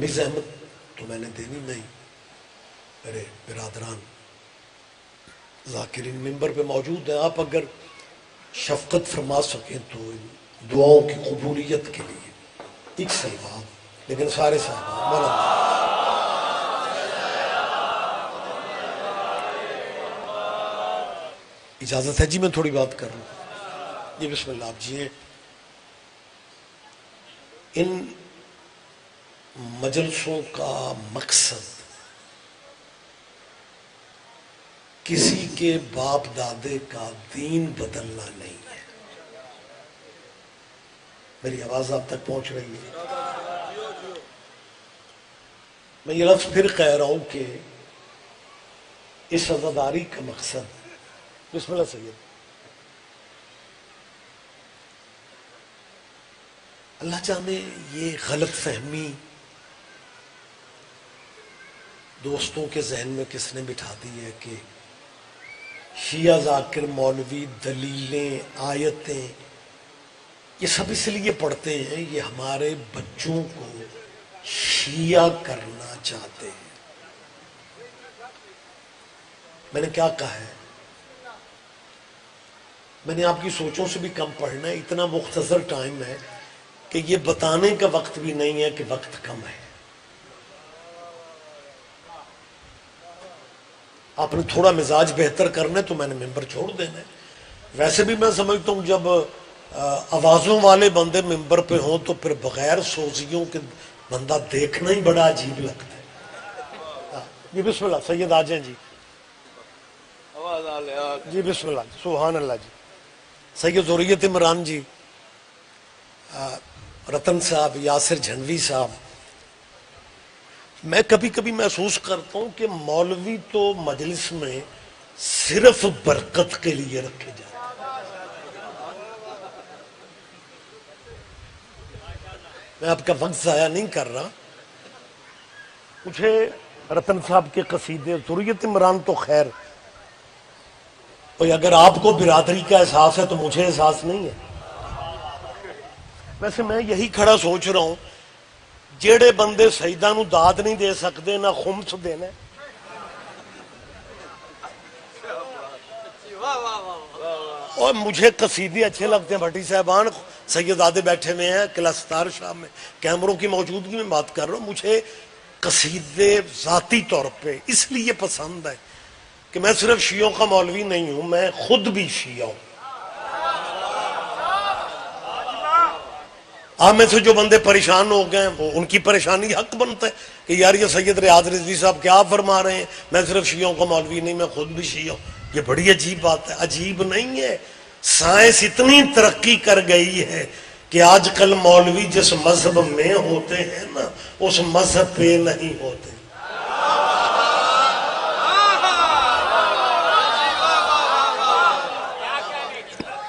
لمبی زحمت تو میں نے دینی نہیں. میرے برادران ذاکرین ممبر پہ موجود ہیں، آپ اگر شفقت فرما سکیں تو ان دعاؤں کی قبولیت کے لیے ایک صحابہ، لیکن سارے صحابہ مولانا اجازت ہے جی میں تھوڑی بات کر رہا ہوں. جی بسم اللہ. آپ جی ان مجلسوں کا مقصد کسی کے باپ دادے کا دین بدلنا نہیں ہے. میری آواز آپ تک پہنچ رہی ہے؟ میں یہ لفظ پھر کہہ رہا ہوں کہ اس عزاداری کا مقصد، بسم اللہ سید، اللہ جانے یہ غلط فہمی دوستوں کے ذہن میں کس نے بٹھا دی ہے کہ شیعہ ذاکر مولوی دلیلیں آیتیں یہ سب اس لیے پڑھتے ہیں، یہ ہمارے بچوں کو شیعہ کرنا چاہتے ہیں. میں نے کیا کہا ہے؟ میں نے آپ کی سوچوں سے بھی کم پڑھنا ہے. اتنا مختصر ٹائم ہے کہ یہ بتانے کا وقت بھی نہیں ہے کہ وقت کم ہے. آپ نے تھوڑا مزاج بہتر کرنا ہے تو میں نے ممبر چھوڑ دینا ہے. ویسے بھی میں سمجھتا ہوں جب آوازوں والے بندے ممبر پہ ہوں تو پھر بغیر سوزیوں کے بندہ دیکھنا ہی بڑا عجیب لگتا ہے. جی بسم اللہ سید آ جائیں. جی جی بسم اللہ. سبحان اللہ. جی سید ذریت عمران جی، رتن صاحب، یاسر جھنوی صاحب، میں کبھی کبھی محسوس کرتا ہوں کہ مولوی تو مجلس میں صرف برکت کے لیے رکھے جاتے ہیں. میں آپ کا وقت ضائع نہیں کر رہا. مجھے رتن صاحب کے قصیدے ذریت عمران تو خیر، اور اگر آپ کو برادری کا احساس ہے تو مجھے احساس نہیں ہے. ویسے میں یہی کھڑا سوچ رہا ہوں، جیڑے بندے سیدہ نو داد نہیں دے سکتے نہ خمس دینا، اور مجھے قصیدے اچھے لگتے ہیں. بھٹی صاحبان سیدادے بیٹھے ہوئے ہیں کلستار شاہ میں، کیمروں کی موجودگی میں بات کر رہا ہوں. مجھے قصیدے ذاتی طور پہ اس لیے پسند ہے کہ میں صرف شیعوں کا مولوی نہیں ہوں، میں خود بھی شیعہ ہوں. آپ میں سے جو بندے پریشان ہو گئے ہیں وہ ان کی پریشانی حق بنتا ہے کہ یار یہ سید ریاض رضوی صاحب کیا فرما رہے ہیں، میں صرف شیعوں کا مولوی نہیں، میں خود بھی شیعہ ہوں. یہ بڑی عجیب بات ہے. عجیب نہیں ہے، سائنس اتنی ترقی کر گئی ہے کہ آج کل مولوی جس مذہب میں ہوتے ہیں نا اس مذہب پہ نہیں ہوتے.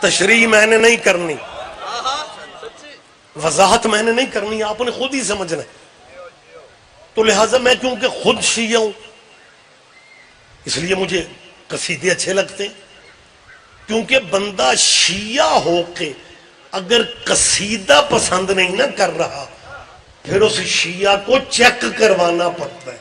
تشریح میں نے نہیں کرنی، وضاحت میں نے نہیں کرنی، آپ نے خود ہی سمجھنا ہے. تو لہٰذا میں کیونکہ خود شیعہ ہوں اس لیے مجھے قصیدے اچھے لگتے ہیں. کیونکہ بندہ شیعہ ہو کے اگر قصیدہ پسند نہیں نہ کر رہا پھر اس شیعہ کو چیک کروانا پڑتا ہے.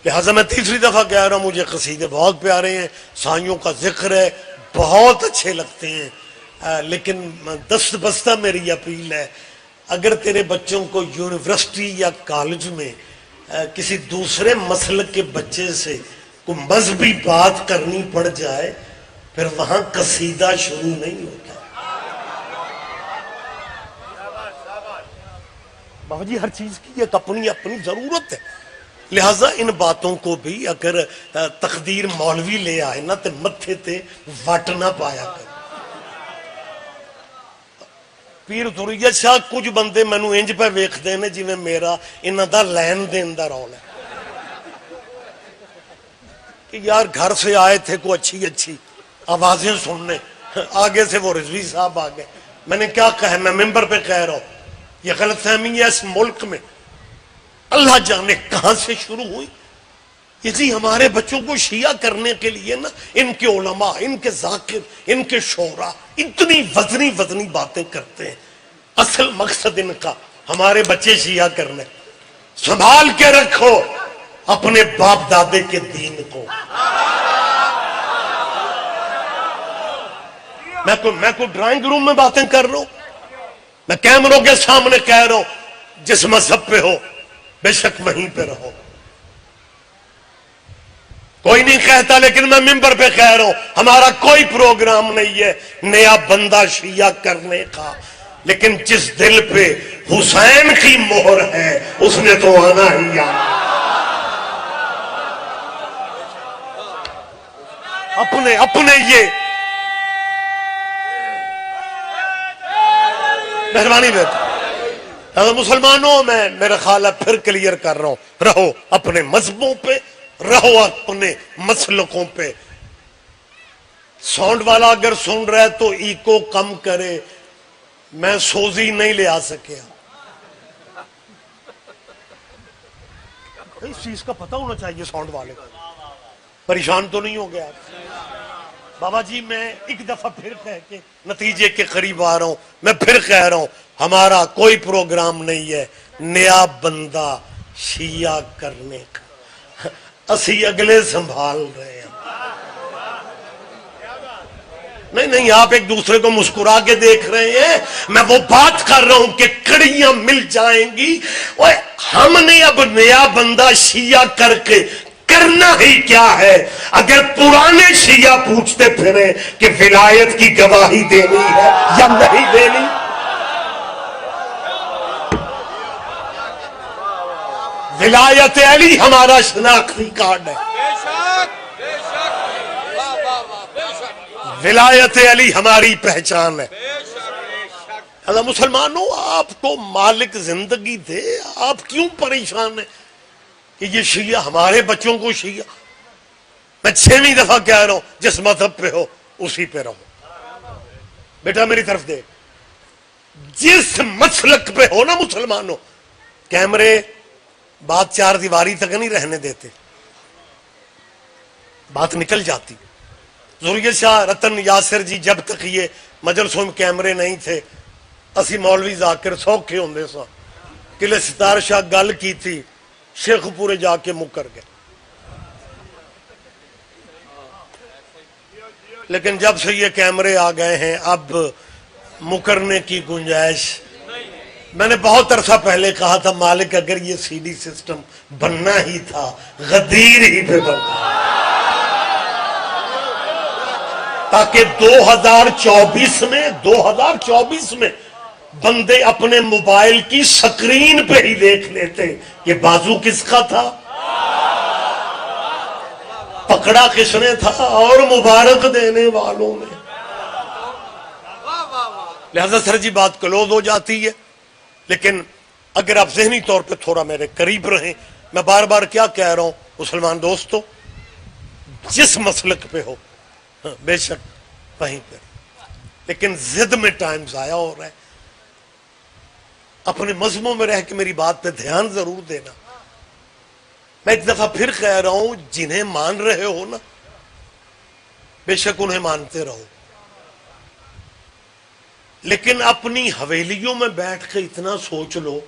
لہٰذا میں تیسری دفعہ کہہ رہا ہوں مجھے قصیدے بہت پیارے ہیں، سائیوں کا ذکر ہے، بہت اچھے لگتے ہیں. لیکن دست بستہ میری اپیل ہے، اگر تیرے بچوں کو یونیورسٹی یا کالج میں کسی دوسرے مسلک کے بچے سے کوئی مذہبی بات کرنی پڑ جائے پھر وہاں قصیدہ شروع نہیں ہوتا. بابا جی ہر چیز کی ایک اپنی اپنی ضرورت ہے. لہٰذا ان باتوں کو بھی اگر تقدیر مولوی لے آئے نا تو متھے تے وٹ نہ پایا کر. پیر ذریت شاہ کچھ بندے مینو انج پہ ویکھدے نے جویں میرا انہاں دا لین دین دا رول ہے کہ یار گھر سے آئے تھے کو اچھی اچھی آوازیں سننے، آگے سے وہ رضوی صاحب آ گئے. میں نے کیا کہا، میں ممبر پہ کہہ رہا ہوں یہ غلط فہمی ہے اس ملک میں اللہ جانے کہاں سے شروع ہوئی. اسی ہمارے بچوں کو شیعہ کرنے کے لیے نا ان کے علماء، ان کے ذاکر، ان کے شعراء اتنی وزنی باتیں کرتے ہیں اصل مقصد ان کا ہمارے بچے شیعہ کرنے. سنبھال کے رکھو اپنے باپ دادے کے دین کو. میں کو ڈرائنگ روم میں باتیں کر رہا ہوں, میں کیمروں کے سامنے کہہ رہا ہوں جس مذہب پہ ہو بے شک وہیں پہ رہو. کوئی نہیں کہتا, لیکن میں ممبر پہ کہہ رہا ہوں ہمارا کوئی پروگرام نہیں ہے نیا بندہ شیعہ کرنے کا, لیکن جس دل پہ حسین کی مہر ہے اس نے تو آنا ہی آنا. اپنے یہ مہربانی بیٹا مسلمانوں, میں میرا خیال ہے پھر کلیئر کر رہا ہوں, رہو اپنے مذہبوں پہ, رہو اپنے مسلکوں پہ. ساؤنڈ والا اگر سن رہا ہے تو ایکو کم کرے, میں سوزی نہیں لے آ سکیا. اس چیز کا پتہ ہونا چاہیے ساؤنڈ والے کو. پریشان تو نہیں ہو گیا بابا جی؟ میں ایک دفعہ پھر کہہ کے نتیجے کے قریب آ رہا ہوں, میں پھر کہہ رہا ہوں ہمارا کوئی پروگرام نہیں ہے نیا بندہ شیعہ کرنے کا. اسی اگلے سنبھال رہے ہیں. نہیں, آپ ایک دوسرے کو مسکرا کے دیکھ رہے ہیں. میں وہ بات کر رہا ہوں کہ کڑیاں مل جائیں گی. ہم نے اب نیا بندہ شیعہ کر کے کرنا ہی کیا ہے؟ اگر پرانے شیعہ پوچھتے پھرے کہ ولایت کی گواہی دینی ہے یا نہیں دینی, ولایت علی ہمارا شناختی کارڈ ہے. ولایت علی ہماری پہچان ہے. اللہ مسلمانوں, آپ کو مالک زندگی دے, آپ کیوں پریشان ہیں کہ یہ شیعہ ہمارے بچوں کو شیعہ؟ میں 6ویں دفعہ کہہ رہا ہوں جس مذہب پہ ہو اسی پہ رہو. بیٹا میری طرف دے, جس مسلک پہ ہو نا مسلمانوں, کیمرے بات 4 دیواری تک نہیں رہنے دیتے, بات نکل جاتی. ضروری شاہ رتن یاسر جی جب تک یہ مجلسوں میں کیمرے نہیں تھے, اسی مولوی ذاکر سوکھے ہوندے سا, قلعہ ستار شاہ گل کی تھی, شیخ پورے جا کے مکر گئے. لیکن جب سے یہ کیمرے آ گئے ہیں اب مکرنے کی گنجائش. میں نے بہت عرصہ پہلے کہا تھا مالک اگر یہ سی ڈی سسٹم بننا ہی تھا غدیر ہی پہ بننا, تاکہ 2024 میں بندے اپنے موبائل کی سکرین پہ ہی دیکھ لیتے کہ بازو کس کا تھا, پکڑا کس نے تھا, اور مبارک دینے والوں نے. لہذا سر جی بات کلوز ہو جاتی ہے. لیکن اگر آپ ذہنی طور پہ تھوڑا میرے قریب رہیں, میں بار بار کیا کہہ رہا ہوں مسلمان دوستو, جس مسلک پہ ہو بے شک وہیں پہ, لیکن ضد میں ٹائم ضائع ہو رہا ہے. اپنے مذہبوں میں رہ کے میری بات پہ دھیان ضرور دینا. میں ایک دفعہ پھر کہہ رہا ہوں, جنہیں مان رہے ہو نا بے شک انہیں مانتے رہو, لیکن اپنی حویلیوں میں بیٹھ کے اتنا سوچ لو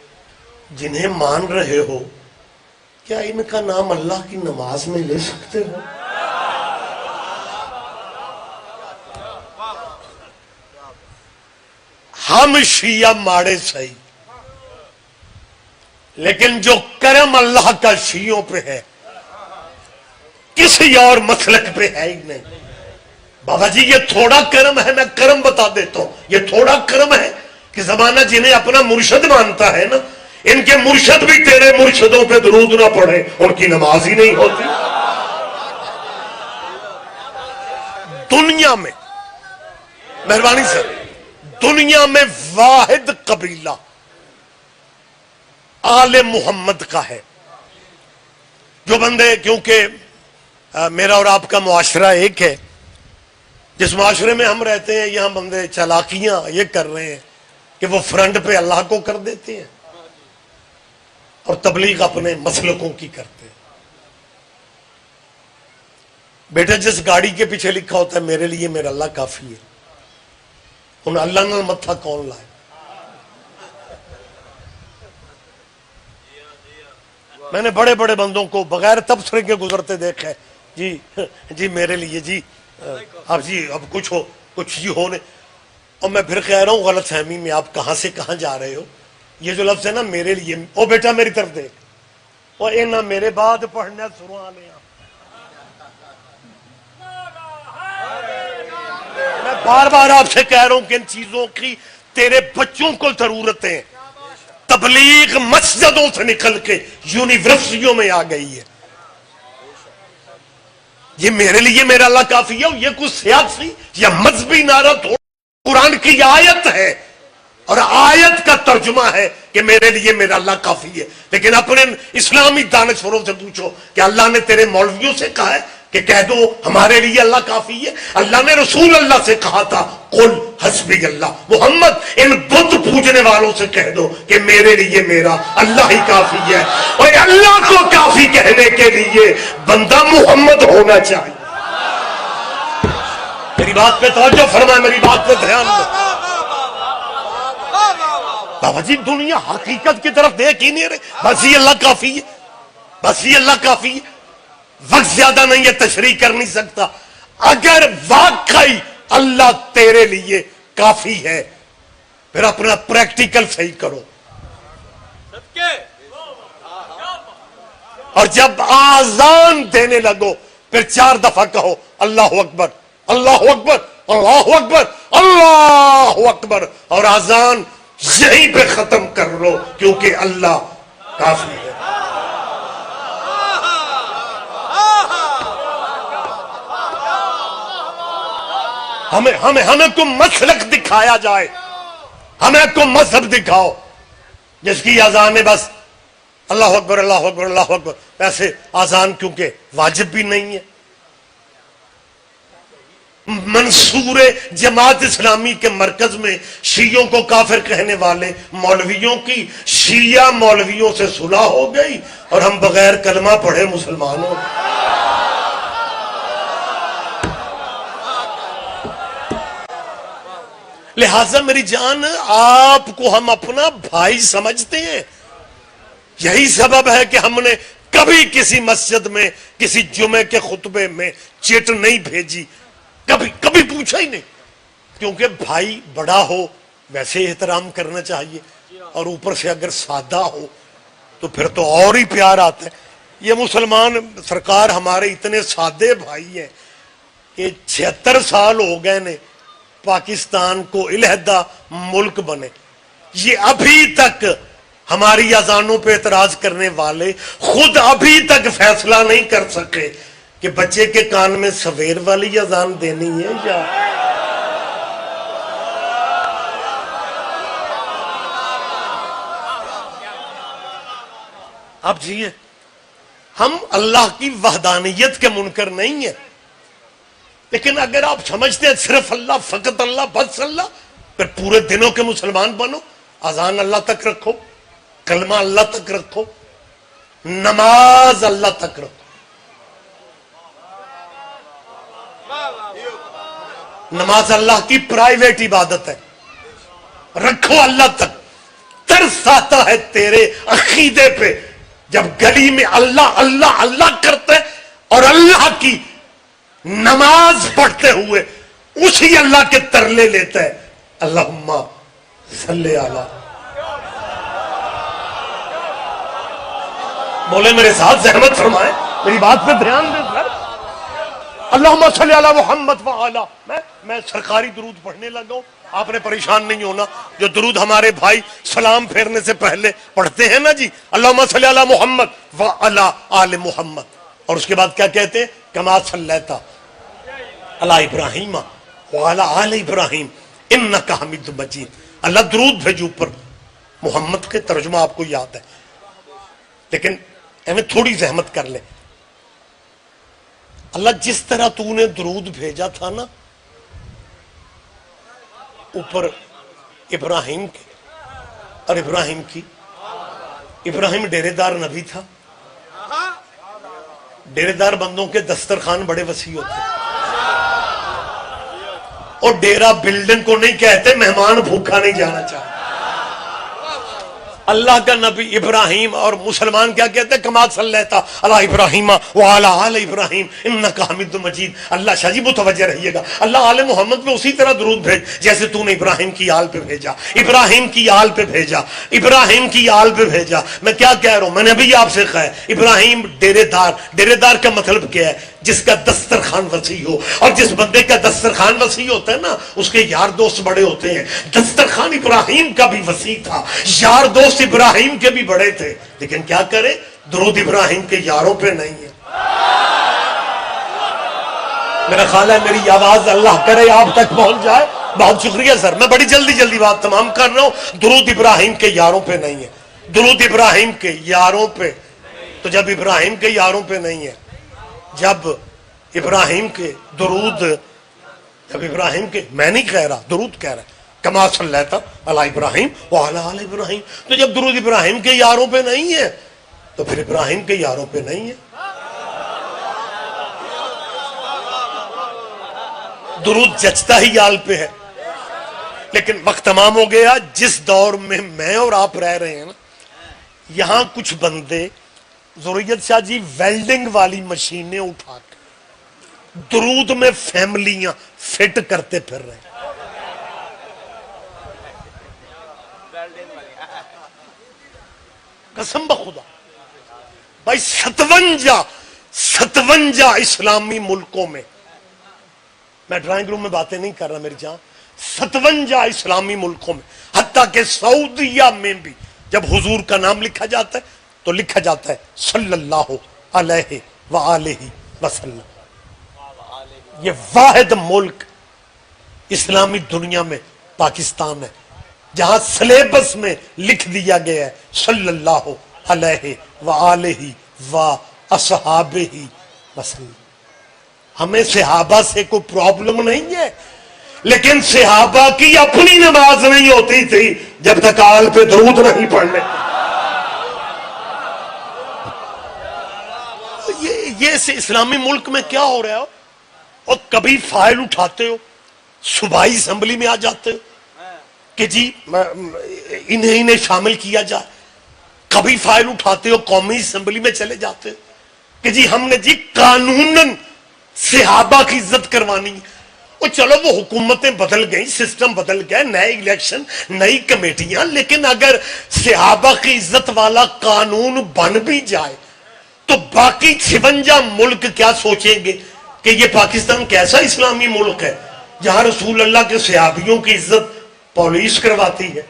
جنہیں مان رہے ہو کیا ان کا نام اللہ کی نماز میں لے سکتے ہو؟ ہم شیعہ ماڑے صحیح, لیکن جو کرم اللہ کا شیعوں پہ ہے کسی اور مسلک پہ ہے ہی نہیں. بابا جی یہ تھوڑا کرم ہے, میں کرم بتا دیتا ہوں, یہ تھوڑا کرم ہے کہ زمانہ جنہیں اپنا مرشد مانتا ہے نا, ان کے مرشد بھی تیرے مرشدوں پہ درود نہ پڑھے ان کی نماز ہی نہیں ہوتی. دنیا میں مہربانی سے, دنیا میں واحد قبیلہ آل محمد کا ہے جو بندے, کیونکہ میرا اور آپ کا معاشرہ ایک ہے, جس معاشرے میں ہم رہتے ہیں یہاں بندے چالاکیاں یہ کر رہے ہیں کہ وہ فرنٹ پہ اللہ کو کر دیتے ہیں اور تبلیغ اپنے مسلکوں کی کرتے ہیں. بیٹا جس گاڑی کے پیچھے لکھا ہوتا ہے میرے لیے میرا اللہ کافی ہے, ان اللہ نے متھا کون لائے؟ میں نے بڑے بڑے بندوں کو بغیر تبصرے کے گزرتے دیکھا ہے، جی جی میرے لیے جی اب جی اب کچھ جی ہونے، اور میں پھر کہہ رہا ہوں غلط فہمی میں آپ کہاں سے کہاں جا رہے ہو. یہ جو لفظ ہے نا میرے لیے، او بیٹا میری طرف دیکھ، اور اے نہ میرے بعد پڑھنے سروا لے. میں بار بار آپ سے کہہ رہا ہوں کہ ان چیزوں کی تیرے بچوں کو ضرورت ہے. تبلیغ مسجدوں سے نکل کے یونیورسٹیوں میں آ گئی ہے. یہ میرے لیے میرا اللہ کافی ہے، یہ کچھ سیاسی یا مذہبی نعرہ تھوڑا، قرآن کی آیت ہے اور آیت کا ترجمہ ہے کہ میرے لیے میرا اللہ کافی ہے. لیکن اپنے اسلامی دانشوروں سے پوچھو کہ اللہ نے تیرے مولویوں سے کہا ہے کہ کہہ دو ہمارے لیے اللہ کافی ہے؟ اللہ نے رسول اللہ سے کہا تھا قل حسبی اللہ. محمد ان بت پوجنے والوں سے کہہ دو کہ میرے لیے میرا اللہ ہی کافی ہے. اور اللہ کو کافی کہنے کے لیے بندہ محمد ہونا چاہیے. میری بات پہ توجہ فرمائے، میری بات پہ دھیان دو. بابا جی دنیا حقیقت کی طرف دیکھ ہی نہیں رہے. بس یہ اللہ کافی ہے، بس یہ اللہ کافی ہے. وقت زیادہ نہیں ہے، تشریح کر نہیں سکتا. اگر واقعی اللہ تیرے لیے کافی ہے پھر اپنا پریکٹیکل صحیح کرو. اور جب آذان دینے لگو پھر 4 دفعہ کہو اللہ اکبر اللہ اکبر اللہ اکبر اللہ اکبر، اور آذان یہیں پہ ختم کر لو کیونکہ اللہ کافی ہے. ہمیں کوئی مسلک دکھایا جائے، ہمیں کوئی مذہب دکھاؤ جس کی اذان ہے بس اللہ اکبر اللہ اکبر اللہ اکبر. ایسے اذان کیونکہ واجب بھی نہیں ہے. منصور جماعت اسلامی کے مرکز میں شیعوں کو کافر کہنے والے مولویوں کی شیعہ مولویوں سے صلح ہو گئی اور ہم بغیر کلمہ پڑھے مسلمان ہو گئے. لہذا میری جان آپ کو ہم اپنا بھائی سمجھتے ہیں. یہی سبب ہے کہ ہم نے کبھی کسی مسجد میں کسی جمعے کے خطبے میں چٹ نہیں بھیجی، کبھی پوچھا ہی نہیں. کیونکہ بھائی بڑا ہو ویسے احترام کرنا چاہیے، اور اوپر سے اگر سادہ ہو تو پھر تو اور ہی پیار آتا ہے. یہ مسلمان سرکار ہمارے اتنے سادے بھائی ہیں کہ 76 سال ہو گئے نے پاکستان کو علیحدہ ملک بنے. یہ ابھی تک ہماری اذانوں پہ اعتراض کرنے والے خود ابھی تک فیصلہ نہیں کر سکے کہ بچے کے کان میں سویر والی اذان دینی ہے یا آپ جیئے. ہم اللہ کی وحدانیت کے منکر نہیں ہیں، لیکن اگر آپ سمجھتے ہیں صرف اللہ فقط اللہ بس اللہ، پھر پورے دنوں کے مسلمان بنو. اذان اللہ تک رکھو، کلمہ اللہ تک رکھو، نماز اللہ تک رکھو. نماز اللہ کی پرائیویٹ عبادت ہے، رکھو اللہ تک. ترس آتا ہے تیرے عقیدے پہ جب گلی میں اللہ اللہ اللہ کرتے اور اللہ کی نماز پڑھتے ہوئے اسی اللہ کے ترلے لیتا ہے اللہم صلی علی. بولے میرے ساتھ زحمت فرمائے، میری بات پہ دھیان دیں سر. اللہم صلی علی محمد وعلا. میں سرکاری درود پڑھنے لگا ہوں، آپ نے پریشان نہیں ہونا. جو درود ہمارے بھائی سلام پھیرنے سے پہلے پڑھتے ہیں نا جی، اللہم صلی علی محمد وعلا آل محمد، اور اس کے بعد کیا کہتے ہیں کما صلیتا علی ابراہیم وعلا آل ابراہیم انکا حمید مجید. اللہ درود بھیجو پر محمد کے ترجمہ آپ کو یاد ہے، لیکن ہمیں تھوڑی زحمت کر لیں. اللہ جس طرح تو نے درود بھیجا تھا نا اوپر ابراہیم کے اور ابراہیم کی، ابراہیم ڈیرے دار نبی تھا. ڈیرے دار بندوں کے دسترخوان بڑے وسیع ہوتے ہیں، اور ڈیرا بلڈنگ کو نہیں کہتے مہمان بھوکا نہیں جانا چاہتا. اللہ کا نبی ابراہیم اور مسلمان کیا کہتے ہیں؟ کما صلیت علی ابراہیم وعلی آل ابراہیم انک حمید مجید. اللہ شاہ جی متوجہ رہیے گا, اللہ آل محمد پہ اسی طرح درود بھیج جیسے تو نے ابراہیم کی آل پہ بھیجا, ابراہیم کی آل پہ بھیجا, ابراہیم کی آل پہ بھیجا. میں کیا کہہ رہا ہوں, میں نے بھی آپ سے کہا ہے ابراہیم ڈیرے دار. ڈیرے دار کا مطلب کیا ہے؟ جس کا دسترخوان وسیع ہو. اور جس بندے کا دسترخوان وسیع ہوتا ہے نا, اس کے یار دوست بڑے ہوتے ہیں. دسترخوان ابراہیم کا بھی وسیع تھا, یار دوست ابراہیم کے بھی بڑے تھے, لیکن کیا کرے, درود ابراہیم کے یاروں پہ نہیں ہے. میرا خیال ہے میری آواز اللہ کرے آپ تک پہنچ جائے. بہت شکریہ سر, میں بڑی جلدی بات تمام کر رہا ہوں. درود ابراہیم کے یاروں پہ نہیں ہے, درود ابراہیم کے یاروں پہ. تو جب ابراہیم کے یاروں پہ نہیں ہے, جب ابراہیم کے درود, جب ابراہیم کے, میں نہیں کہہ رہا, درود کہہ رہا ہے کما صلیت علی ابراہیم وعلی آل ابراہیم. تو جب درود ابراہیم کے یاروں پہ نہیں ہے تو پھر ابراہیم کے یاروں پہ نہیں ہے. درود جچتا ہی آل پہ ہے. لیکن وقت تمام ہو گیا. جس دور میں اور آپ رہ رہے ہیں نا, یہاں کچھ بندے ضروریت شاہ جی ویلڈنگ والی مشینیں اٹھا کے درود میں فیملیاں فٹ کرتے پھر رہے ہیں. قسم بخدا بھائی, 57 اسلامی ملکوں میں, میں ڈرائنگ روم میں باتیں نہیں کر رہا میری جان, 57 اسلامی ملکوں میں, حتیٰ کہ سعودیہ میں بھی جب حضور کا نام لکھا جاتا ہے تو لکھا جاتا ہے صلی اللہ علیہ وآلہ وسلم. یہ واحد ملک اسلامی دنیا میں پاکستان ہے جہاں سلیبس میں لکھ دیا گیا ہے صلی اللہ علیہ وآلہ واصحابہ وسلم. ہمیں صحابہ سے کوئی پرابلم نہیں ہے, لیکن صحابہ کی اپنی نماز نہیں ہوتی تھی جب تک آل پہ درود نہیں پڑھنے. یہ اسلامی ملک میں کیا ہو رہا ہو, اور کبھی فائل اٹھاتے ہو, صوبائی اسمبلی میں آ جاتے ہو کہ جی انہیں شامل کیا جائے, کبھی فائل اٹھاتے ہو قومی اسمبلی میں چلے جاتے ہو کہ جی ہم نے جی قانوناً صحابہ کی عزت کروانی ہے. اور چلو وہ حکومتیں بدل گئیں, سسٹم بدل گئے, نئے الیکشن, نئی کمیٹیاں, لیکن اگر صحابہ کی عزت والا قانون بن بھی جائے تو باقی 56 ملک کیا سوچیں گے کہ یہ پاکستان کیسا اسلامی ملک ہے جہاں رسول اللہ کے صحابیوں کی عزت پولیس کرواتی ہے.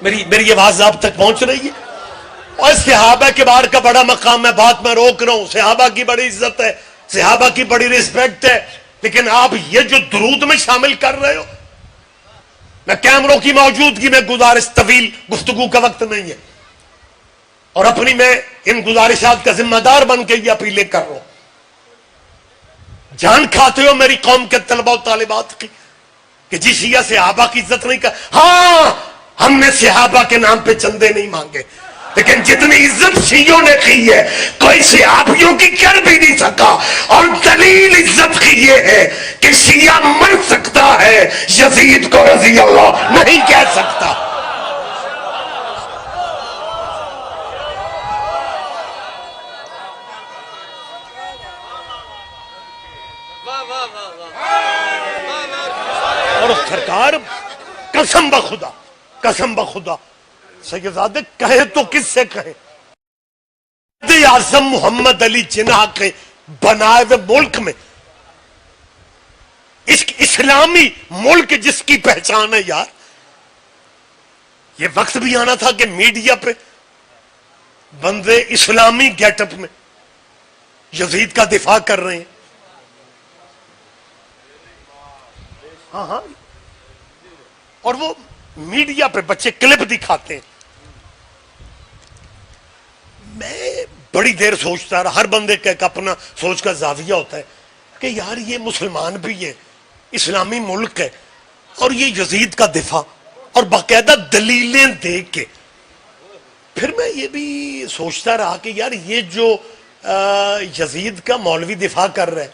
میری آواز آپ تک پہنچ رہی ہے؟ اور صحابہ کے بار کا بڑا مقام ہے, بات میں روک رہا ہوں, صحابہ کی بڑی عزت ہے, صحابہ کی بڑی رسپیکٹ ہے, لیکن آپ یہ جو درود میں شامل کر رہے ہو, میں کیمروں کی موجودگی میں گزارش, طویل گفتگو کا وقت نہیں ہے, اور اپنی میں ان گزارشات کا ذمہ دار بن کے یہ اپیلیں کر رہا ہوں. جان کھاتے ہو میری قوم کے طلبہ و طالبات کی کہ جی شیعہ صحابہ کی عزت نہیں کر. ہاں, ہم نے صحابہ کے نام پہ چندے نہیں مانگے, لیکن جتنی عزت شیعوں نے کی ہے کوئی صحابیوں کی کر بھی نہیں سکا. اور دلیل عزت کی یہ ہے کہ شیعہ مر سکتا ہے, یزید کو رضی اللہ نہیں کہہ سکتا. اور سرکار قسم بخدا سیدزادے کہے تو کس سے کہے, اعظم محمد علی جناح کے بنائے ہوئے ملک میں, اس اسلامی ملک جس کی پہچان ہے یار, یہ وقت بھی آنا تھا کہ میڈیا پہ بندے اسلامی گیٹ اپ میں یزید کا دفاع کر رہے ہیں. ہاں, اور وہ میڈیا پہ بچے کلپ دکھاتے ہیں. میں بڑی دیر سوچتا رہا, ہر بندے کا ایک اپنا سوچ کا زاویہ ہوتا ہے کہ یار یہ مسلمان بھی ہے, اسلامی ملک ہے, اور یہ یزید کا دفاع اور باقاعدہ دلیلیں دے کے. پھر میں یہ بھی سوچتا رہا کہ یار یہ جو یزید کا مولوی دفاع کر رہا ہے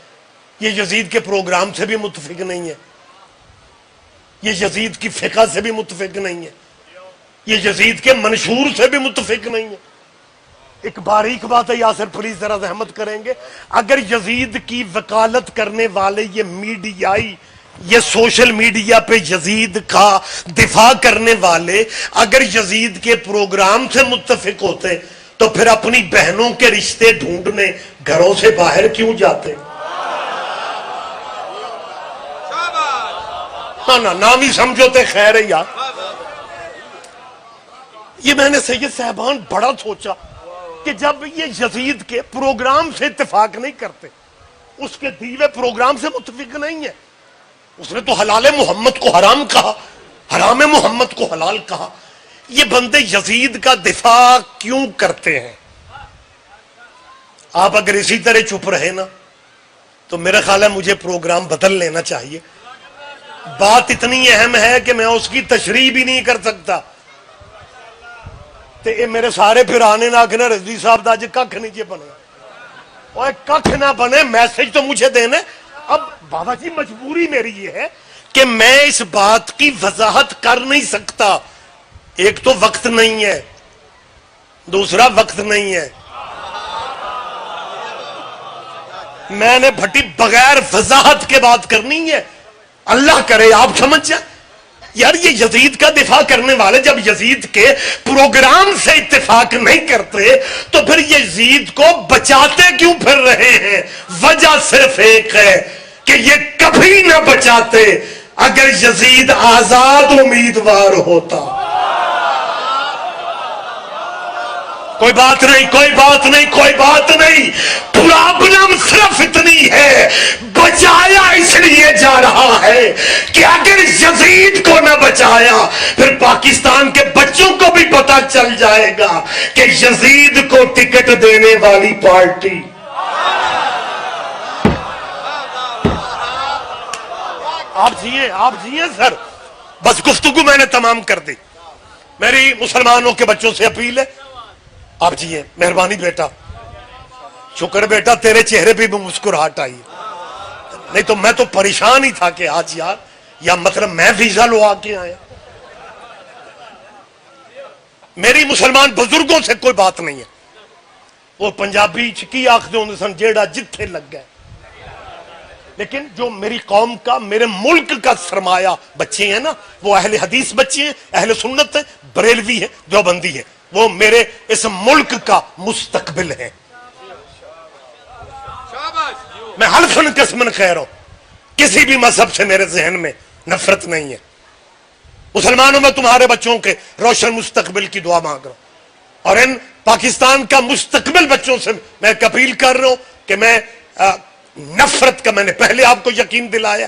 یہ یزید کے پروگرام سے بھی متفق نہیں ہے, یہ یزید کی فقہ سے بھی متفق نہیں ہے، یہ یزید کے منشور سے بھی متفق نہیں ہے۔ ایک باریک بات ہے، یاسر پلیز ذرا زحمت کریں گے، اگر یزید کی وکالت کرنے والے یہ میڈیائی، یہ سوشل میڈیا پہ یزید کا دفاع کرنے والے اگر یزید کے پروگرام سے متفق ہوتے تو پھر اپنی بہنوں کے رشتے ڈھونڈنے گھروں سے باہر کیوں جاتے؟ نا نام ہی سمجھوتے، خیر ہے یار۔ یہ میں نے سید صاحبان بڑا سوچا کہ جب یہ یزید کے پروگرام سے اتفاق نہیں کرتے، اس کے دیوے پروگرام سے متفق نہیں ہے، اس نے تو حلال محمد کو حرام کہا، حرام محمد کو حلال کہا، یہ بندے یزید کا دفاع کیوں کرتے ہیں؟ آپ اگر اسی طرح چپ رہے نا تو میرا خیال ہے مجھے پروگرام بدل لینا چاہیے۔ بات اتنی اہم ہے کہ میں اس کی تشریح بھی نہیں کر سکتا۔ تے اے میرے سارے پھر آنے نہ آکھنا رضوی صاحب دا اج ککھ نہیں جے بنے، اور ککھ نہ بنے، میسج تو مجھے دینے۔ اب بابا جی مجبوری میری یہ ہے کہ میں اس بات کی وضاحت کر نہیں سکتا، ایک تو وقت نہیں ہے، دوسرا وقت نہیں ہے، میں نے بھٹی بغیر وضاحت کے بات کرنی ہے۔ اللہ کرے آپ سمجھ جائیں یار، یہ یزید کا دفاع کرنے والے جب یزید کے پروگرام سے اتفاق نہیں کرتے تو پھر یزید کو بچاتے کیوں پھر رہے ہیں؟ وجہ صرف ایک ہے کہ یہ کبھی نہ بچاتے اگر یزید آزاد امیدوار ہوتا۔ کوئی بات نہیں، کوئی بات نہیں، کوئی بات نہیں، پرابلم صرف اتنی ہے، بچایا اس لیے جا رہا ہے کہ اگر یزید کو نہ بچایا پھر پاکستان کے بچوں کو بھی پتا چل جائے گا کہ یزید کو ٹکٹ دینے والی پارٹی۔ آپ جیئے سر، بس گفتگو میں نے تمام کر دی۔ میری مسلمانوں کے بچوں سے اپیل ہے، آپ جیئے، مہربانی بیٹا، شکر بیٹا تیرے چہرے پہ بھی مسکراہٹ آئی، نہیں تو میں تو پریشان ہی تھا کہ آج یار یا مطلب میں ویزا لو آ کے آیا۔ میری مسلمان بزرگوں سے کوئی بات نہیں ہے، وہ پنجابی چکی آخدے ہوندے سن جیڑا جتھے لگ گئے، لیکن جو میری قوم کا، میرے ملک کا سرمایہ بچے ہیں نا، وہ اہل حدیث بچے ہیں، اہل سنت ہیں، بریلوی ہیں، دیوبندی ہیں، وہ میرے اس ملک کا مستقبل ہے۔ میں حلفاً قسماً کہہ رہا ہوں، کسی بھی مذہب سے میرے ذہن میں نفرت نہیں ہے۔ مسلمانوں میں تمہارے بچوں کے روشن مستقبل کی دعا مانگ رہا ہوں، اور ان پاکستان کا مستقبل بچوں سے میں ایک اپیل کر رہا ہوں کہ میں نفرت کا، میں نے پہلے آپ کو یقین دلایا،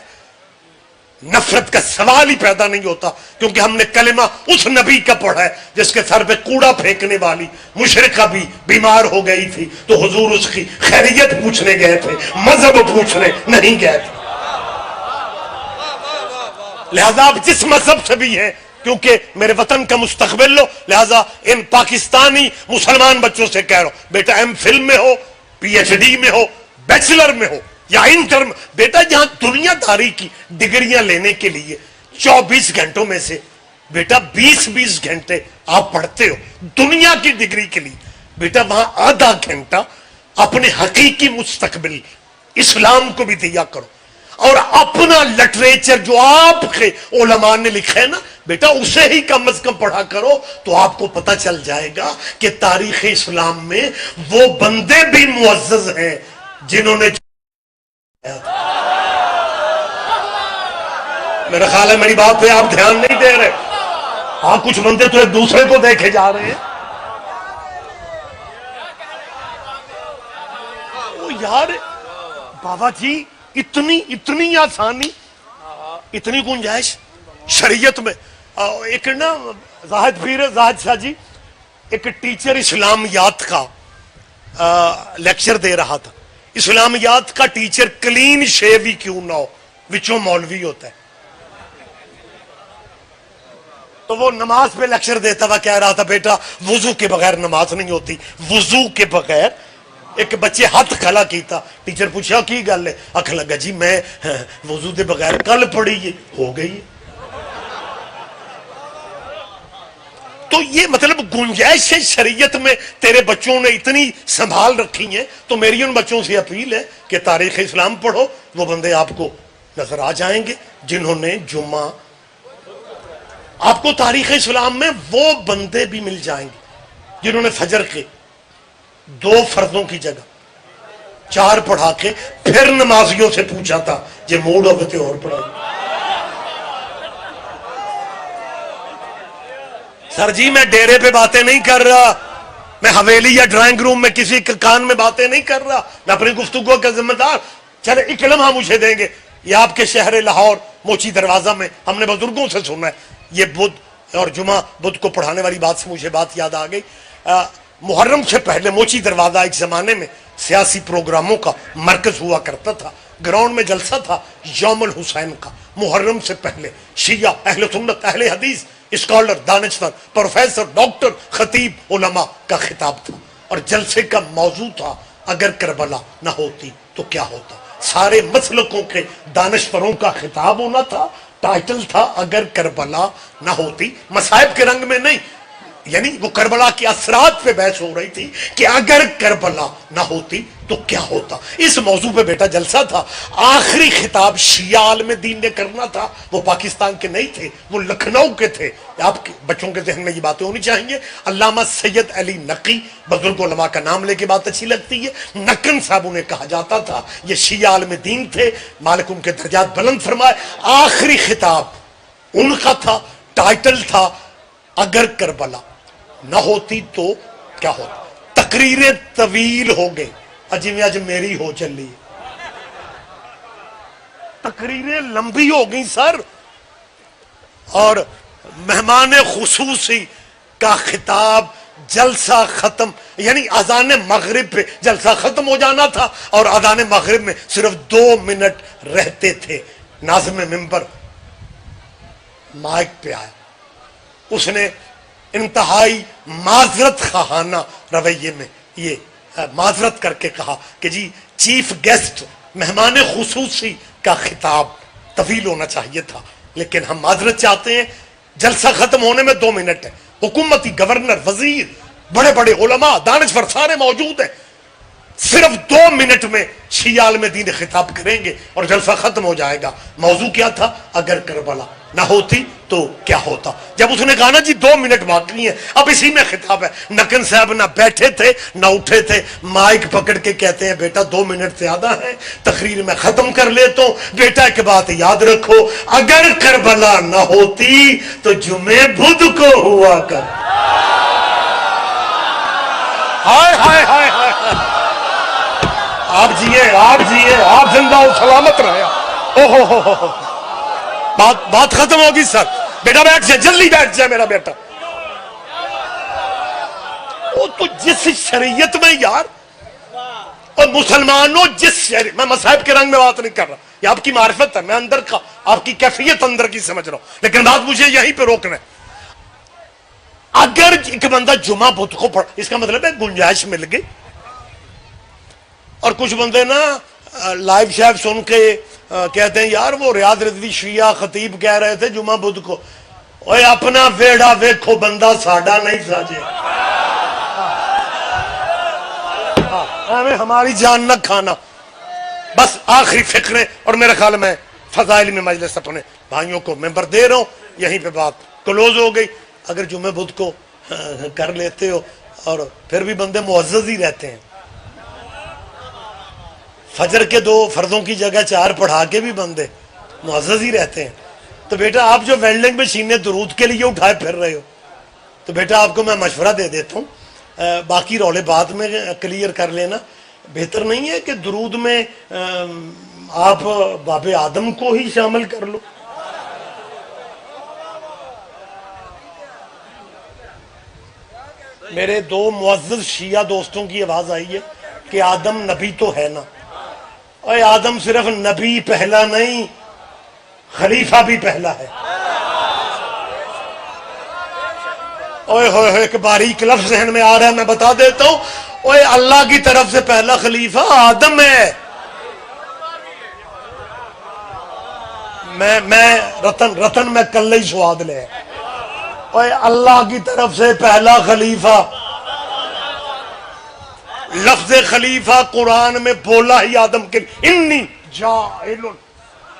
نفرت کا سوال ہی پیدا نہیں ہوتا، کیونکہ ہم نے کلمہ اس نبی کا پڑھا ہے جس کے سر پہ کوڑا پھینکنے والی مشرکہ بھی بیمار ہو گئی تھی تو حضور اس کی خیریت پوچھنے گئے تھے، مذہب پوچھنے نہیں گئے تھے۔ لہذا آپ جس مذہب سے بھی ہیں، کیونکہ میرے وطن کا مستقبل لو، لہذا ان پاکستانی مسلمان بچوں سے کہہ رہا ہوں، بیٹا ایم فل میں ہو، پی ایچ ڈی میں ہو، بیچلر میں ہو یا انٹر میں، بیٹا جہاں دنیا داری کی ڈگریاں لینے کے لیے 24 گھنٹوں میں سے بیٹا 20 گھنٹے آپ پڑھتے ہو دنیا کی ڈگری کے لیے، بیٹا وہاں آدھا گھنٹہ اپنے حقیقی مستقبل اسلام کو بھی دیا کرو، اور اپنا لٹریچر جو آپ کے علماء نے لکھا ہے نا بیٹا اسے ہی کم از کم پڑھا کرو، تو آپ کو پتہ چل جائے گا کہ تاریخ اسلام میں وہ بندے بھی معزز ہیں جنہوں نے، میرا خیال ہے میری بات پہ آپ دھیان نہیں دے رہے، ہاں کچھ بندے تو ایک دوسرے کو دیکھے جا رہے ہیں۔ وہ یار بابا جی اتنی آسانی، اتنی گنجائش شریعت میں۔ ایک نا زاہد پیر زاہد شاہ جی ایک ٹیچر اسلامیات کا لیکچر دے رہا تھا، اسلامیات کا ٹیچر کلین شیو ہی کیوں نہ ہو، وچوں مولوی ہوتا ہے، تو وہ نماز پہ لیکچر دیتا ہوا کہہ رہا تھا بیٹا وضو کے بغیر نماز نہیں ہوتی، وضو کے بغیر۔ ایک بچے ہاتھ کھلا کیتا، ٹیچر پوچھا کی گل ہے، آکھن لگا جی میں وضو دے بغیر کل پڑھی ہو گئی۔ تو یہ مطلب گنجائش ہے شریعت میں تیرے بچوں نے اتنی سنبھال رکھی ہیں. تو میری ان بچوں سے اپیل ہے کہ تاریخ اسلام پڑھو, وہ بندے آپ کو نظر آ جائیں گے جنہوں نے جمعہ, آپ کو تاریخ اسلام میں وہ بندے بھی مل جائیں گے جنہوں نے فجر کے 2 فرضوں کی جگہ 4 پڑھا کے پھر نمازیوں سے پوچھا تھا یہ موڈ ہوتے اور پڑھائی. سر جی میں ڈیرے پہ باتیں نہیں کر رہا, میں حویلی یا ڈرائنگ روم میں کسی کان میں باتیں نہیں کر رہا, میں اپنی گفتگو کا ذمہ دار. چلے ایک لمحہ مجھے دیں گے, یہ آپ کے شہر لاہور موچی دروازہ میں ہم نے بزرگوں سے سنا ہے, یہ بدھ اور جمعہ بدھ کو پڑھانے والی بات سے مجھے بات یاد آ گئی. محرم سے پہلے موچی دروازہ ایک زمانے میں سیاسی پروگراموں کا مرکز ہوا کرتا تھا. گراؤنڈ میں جلسہ تھا یوم الحسین کا, محرم سے پہلے شیعہ, اہل سنت, اہل حدیث, اسکالر, دانشور, پروفیسر, ڈاکٹر, خطیب, علماء کا خطاب تھا. اور جلسے کا موضوع تھا اگر کربلا نہ ہوتی تو کیا ہوتا. سارے مسلکوں کے دانشوروں کا خطاب ہونا تھا. ٹائٹل تھا اگر کربلا نہ ہوتی, مصائب کے رنگ میں نہیں, یعنی وہ کربلا کے اثرات پہ بحث ہو رہی تھی کہ اگر کربلا نہ ہوتی تو کیا ہوتا. اس موضوع پہ بیٹا جلسہ تھا. آخری خطاب شیعہ عالم دین نے کرنا تھا, وہ پاکستان کے نہیں تھے, وہ لکھنؤ کے تھے. آپ کے بچوں کے ذہن میں یہ باتیں ہونی چاہیے. علامہ سید علی نقی, بزرگ علماء کا نام لے کے بات اچھی لگتی ہے, نقن صاحب انہیں کہا جاتا تھا, یہ شیعہ عالم دین تھے, مالک ان کے درجات بلند فرمائے. آخری خطاب ان کا تھا, ٹائٹل تھا اگر کربلا نہ ہوتی تو کیا ہوتا. تقریریں طویل ہو گئی, اجی آج میری ہو چلی, تقریریں لمبی ہو گئی سر. اور مہمان خصوصی کا خطاب, جلسہ ختم, یعنی اذان مغرب پہ جلسہ ختم ہو جانا تھا اور اذان مغرب میں صرف 2 منٹ رہتے تھے. ناظم منبر مائک پہ آیا, اس نے انتہائی معذرت خواہانہ رویے میں یہ معذرت کر کے کہا کہ جی چیف گیسٹ, مہمان خصوصی کا خطاب طویل ہونا چاہیے تھا, لیکن ہم معذرت چاہتے ہیں, جلسہ ختم ہونے میں 2 منٹ ہے. حکومتی گورنر, وزیر, بڑے بڑے علماء, دانشور سارے موجود ہیں. صرف 2 منٹ میں شیعہ عالم دین خطاب کریں گے اور جلسہ ختم ہو جائے گا. موضوع کیا تھا, اگر کربلا نہ ہوتی تو کیا ہوتا. جب اس نے کہا نا جی 2 منٹ باقی ہیں, اب اسی میں خطاب ہے. نقن صاحب نہ بیٹھے تھے نہ اٹھے تھے, مائک پکڑ کے کہتے ہیں بیٹا 2 منٹ زیادہ ہے, تقریر میں ختم کر لیتا ہوں. بیٹا ایک بات یاد رکھو, اگر کربلا نہ ہوتی تو جمعے بدھ کو ہوا کر. ہائے ہائے ہائے ہائے, آپ جیے, آپ جیے, آپ زندہ ہو, سلامت رہے. اوہ ہو, بات ختم ہوگی سر. بیٹا بیٹھ جائے, جلدی بیٹھ جائے میرا بیٹا. وہ تو جس شریعت میں یار, اور مسلمانوں جس شریعت میں, مذہب کے رنگ میں بات نہیں کر رہا, یہ آپ کی معرفت ہے, میں اندر کا آپ کی کیفیت اندر کی سمجھ رہا ہوں, لیکن بات مجھے یہیں پہ روکنا ہے. اگر ایک بندہ جمعہ بدھ کو پڑھ, اس کا مطلب ہے گنجائش مل گئی. اور کچھ بندے نا لائیو شیف سن کے کہتے ہیں یار وہ ریاض رضوی شیعہ خطیب کہہ رہے تھے جمعہ بدھ کو. اوے اپنا ویڑا ویکھو, بندہ ساڈا نہیں ساجے, ہماری جان نہ کھانا. بس آخری فکریں, اور میرے خیال میں فضائل میں مجلس اپنے بھائیوں کو ممبر دے رہا ہوں, یہیں پہ بات کلوز ہو گئی. اگر جمعہ بدھ کو کر لیتے ہو, اور پھر بھی بندے معزز ہی رہتے ہیں, فجر کے 2 فرضوں کی جگہ 4 پڑھا کے بھی بندے معزز ہی رہتے ہیں. تو بیٹا آپ جو ویلڈنگ مشینیں درود کے لیے اٹھائے پھر رہے ہو, تو بیٹا آپ کو میں مشورہ دے دیتا ہوں, باقی رولے بعد میں کلیئر کر لینا. بہتر نہیں ہے کہ درود میں آپ باب آدم کو ہی شامل کر لو. میرے 2 معزز شیعہ دوستوں کی آواز آئی ہے کہ آدم نبی تو ہے نا. اے آدم صرف نبی پہلا نہیں, خلیفہ بھی پہلا ہے. اوے ہوئے ایک باریک لفظ ذہن میں آ رہا ہے, میں بتا دیتا ہوں. اوے اللہ کی طرف سے پہلا خلیفہ آدم ہے. میں رتن میں کل ہی سواد لے. اور اللہ کی طرف سے پہلا خلیفہ، لفظ خلیفہ قرآن میں بولا ہی آدم کے انی جاعل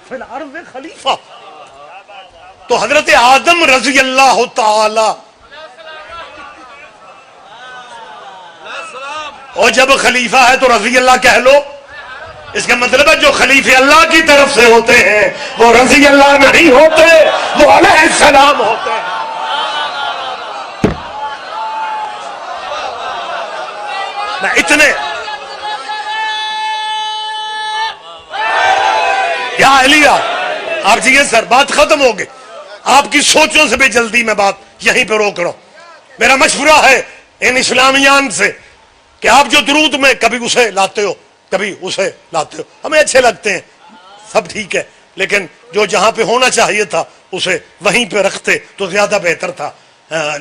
فی الارض خلیفہ. تو حضرت آدم رضی اللہ تعالی، اور جب خلیفہ ہے تو رضی اللہ کہہ لو. اس کا مطلب ہے جو خلیفے اللہ کی طرف سے ہوتے ہیں وہ رضی اللہ نہیں ہوتے، وہ علیہ السلام ہوتے ہیں. میں اتنے یا علیہ آپ جی سر بات ختم ہو گئی، آپ کی سوچوں سے بھی جلدی میں بات یہیں پہ روک رہا ہوں. میرا مشورہ ہے ان اسلامیان سے کہ آپ جو درود میں کبھی اسے لاتے ہو کبھی اسے لاتے ہو، ہمیں اچھے لگتے ہیں، سب ٹھیک ہے، لیکن جو جہاں پہ ہونا چاہیے تھا اسے وہیں پہ رکھتے تو زیادہ بہتر تھا.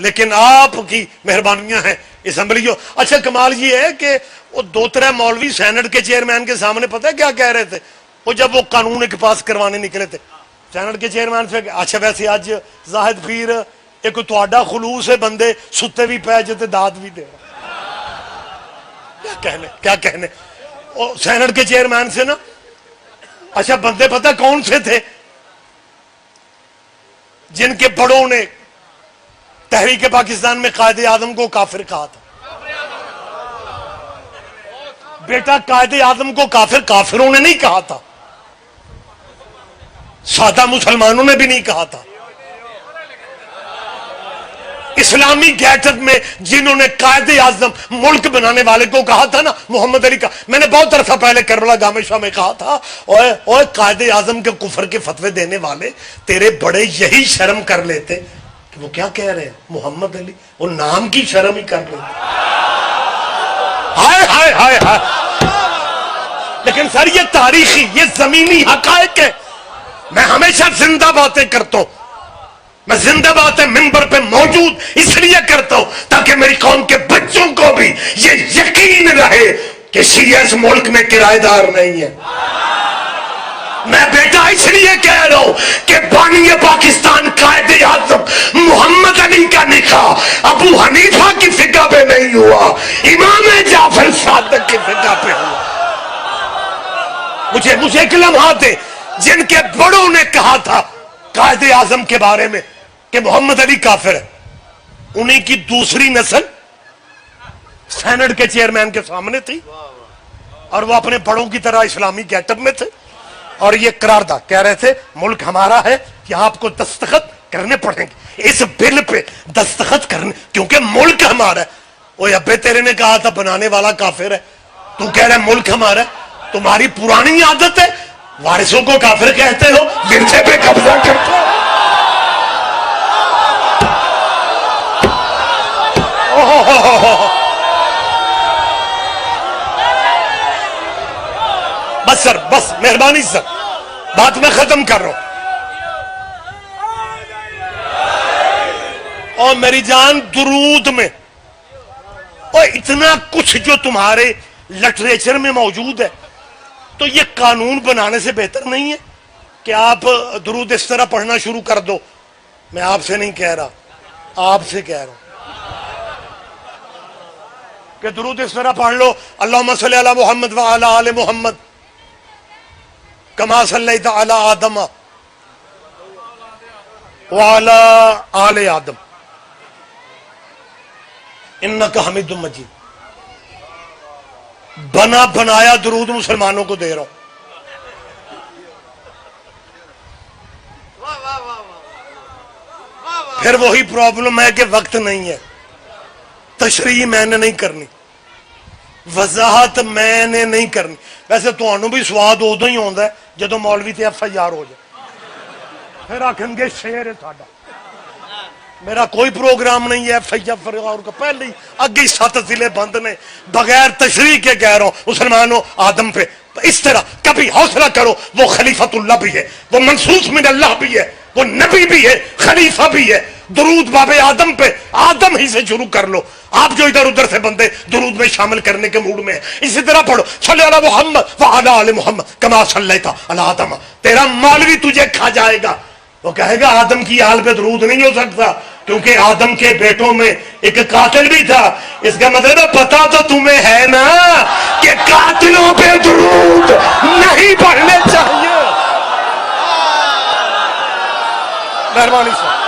لیکن آپ کی مہربانیاں ہیں اسمبلیوں. اچھا کمال یہ ہے کہ وہ 2-3 مولوی سینٹ کے چیئرمین کے سامنے پتہ ہے کیا کہہ رہے تھے؟ وہ جب وہ قانون کے پاس کروانے نکلے تھے سینٹ کے چیئرمین سے، اچھا ویسے آج زاہد پیر ایک تہاڈا خلوص ہے، بندے ستے بھی پے جتے داد بھی دے کیا کہنے سینٹ کے چیئرمین سے نا. اچھا بندے پتہ کون سے تھے؟ جن کے بڑوں نے تحریک پاکستان میں قائد اعظم کو کافر کہا تھا. بیٹا قائد اعظم کو کافروں نے نہیں کہا تھا، سادہ مسلمانوں نے بھی نہیں کہا تھا. اسلامی گیٹ اپ میں جنہوں نے قائد اعظم ملک بنانے والے کو کہا تھا نا، محمد علی کا، میں نے بہت عرصہ پہلے کربلا گامے شاہ میں کہا تھا، اور قائد اعظم کے کفر کے فتوے دینے والے تیرے بڑے یہی شرم کر لیتے کہ وہ کیا کہہ رہے ہیں محمد علی، وہ نام کی شرم ہی کر لیتے. ہائے ہائے ہائے ہائے. لیکن سر یہ تاریخی، یہ زمینی حقائق ہے. میں ہمیشہ زندہ باتیں کرتا ہوں، میں زندہ باتیں ممبر پہ موجود اس لیے کرتا ہوں تاکہ میری قوم کے بچوں کو بھی یہ یقین رہے کہ شیعہ اس ملک میں کرایہ دار نہیں ہے. میں بیٹا اس لیے کہہ رہا ہوں کہ بانی پاکستان قائد اعظم محمد علی کا نکاح ابو حنیفہ کی فقہ پہ نہیں ہوا، امام جعفر صادق کی فقہ پہ ہوا. مجھے ایک لمحات ہے جن کے بڑوں نے کہا تھا قائد اعظم کے بارے میں کہ محمد علی کافر ہے، انہیں کی دوسری نسل سینٹ کے چیئرمین کے سامنے تھی اور وہ اپنے بڑوں کی طرح اسلامی گیٹ اپ میں تھے اور یہ قرارداد کہہ رہے تھے ملک ہمارا ہے، یہاں آپ کو دستخط کرنے پڑیں گے اس بل پہ، دستخط کرنے، کیونکہ ملک ہمارا ہے. وہ ابے تیرے نے کہا تھا بنانے والا کافر ہے، تو کہہ رہے ملک ہمارا ہے. تمہاری پرانی عادت ہے وارثوں کو کافر کہتے ہو، ورثے پہ قبضہ کرتے ہو. بس سر، بس مہربانی سر، بات میں ختم کر رہا ہوں. اور میری جان درود میں اور اتنا کچھ جو تمہارے لٹریچر میں موجود ہے، تو یہ قانون بنانے سے بہتر نہیں ہے کہ آپ درود اس طرح پڑھنا شروع کر دو. میں آپ سے نہیں کہہ رہا، آپ سے کہہ رہا ہوں کہ درود اس طرح پڑھ لو، اللہم صلی علی محمد وعلی آل محمد کما صلیت علی آدم وعلی آل آدم انک حمید مجید. بنا بنایا درود مسلمانوں کو دے رہا ہوں. پھر وہی پرابلم ہے کہ وقت نہیں ہے، تشریح میں نے نہیں کرنی، وضاحت میں نے نہیں کرنی. ویسے تو انہوں بھی سواد ادو ہی آتا ہے جدو مولوی تے FIR ہو جائے، پھر آکھن گے شیر ہے ساڈا. میرا کوئی پروگرام نہیں ہے FIR کا، پہلے ہی اگے 7 ضلع بند نے. بغیر تشریح کے کہہ رہا ہوں مسلمانوں آدم پہ اس طرح کبھی حوصلہ کرو. وہ خلیفۃ اللہ بھی ہے، وہ منصوص من اللہ بھی ہے، وہ نبی بھی ہے، خلیفہ بھی ہے. درود باب آدم پہ آدم ہی سے شروع کر لو. آپ جو ادھر ادھر سے بندے درود میں شامل کرنے کے موڈ میں ہیں، اسی طرح پڑھو صلی علی محمد وعلی آل محمد کما صلیت علی آدم. تیرا مولوی تجھے کھا جائے گا، وہ کہے گا آدم کی آل پہ درود نہیں ہو سکتا کیونکہ آدم کے بیٹوں میں ایک قاتل بھی تھا. اس کا مطلب ہے پتا تو تمہیں ہے نا کہ قاتلوں پہ درود نہیں پڑھنے چاہیے. مہربانی صاحب.